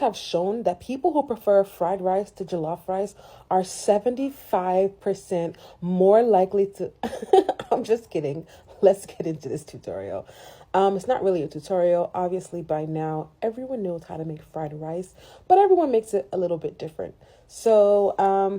have shown that people who prefer fried rice to jollof rice are 75% more likely to. I'm just kidding. Let's get into this tutorial. It's not really a tutorial. Obviously, by now, everyone knows how to make fried rice, but everyone makes it a little bit different. So,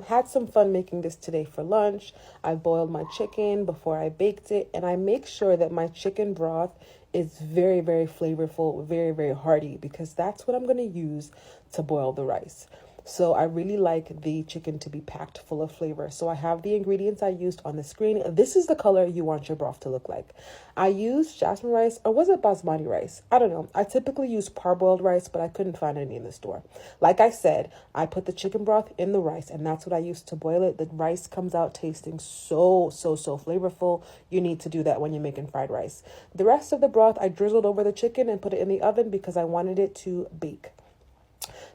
had some fun making this today for lunch. I boiled my chicken before I baked it, and I make sure that my chicken broth is very, very flavorful, very, very hearty, because that's what I'm going to use to boil the rice. So I really like the chicken to be packed full of flavor. So I have the ingredients I used on the screen. This is the color you want your broth to look like. I used jasmine rice, or was it basmati rice? I don't know. I typically use parboiled rice, but I couldn't find any in the store. Like I said, I put the chicken broth in the rice, and that's what I used to boil it. The rice comes out tasting so flavorful. You need to do that when you're making fried rice. The rest of the broth I drizzled over the chicken and put it in the oven because I wanted it to bake.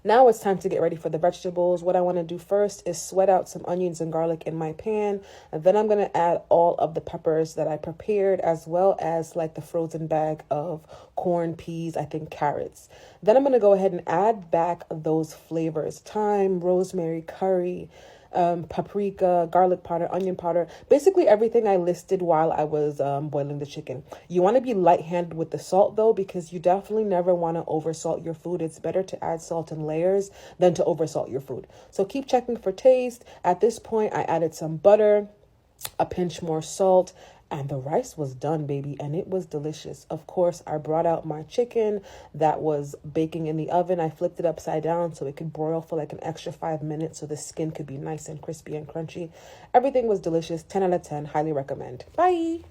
Now it's time to get ready for the vegetables. What I want to do first is sweat out some onions and garlic in my pan. And then I'm going to add all of the peppers that I prepared, as well as like the frozen bag of corn, peas, I think carrots. Then I'm going to go ahead and add back those flavors: thyme, rosemary, curry, paprika, garlic powder, onion powder, basically everything I listed while I was boiling the chicken. You want to be light-handed with the salt though, because you definitely never want to oversalt your food. It's better to add salt in layers than to oversalt your food. So keep checking for taste. At this point, I added some butter, a pinch more salt, and the rice was done, baby, and it was delicious. Of course, I brought out my chicken that was baking in the oven. I flipped it upside down so it could broil for like an extra 5 minutes so the skin could be nice and crispy and crunchy. Everything was delicious. 10 out of 10. Highly recommend. Bye.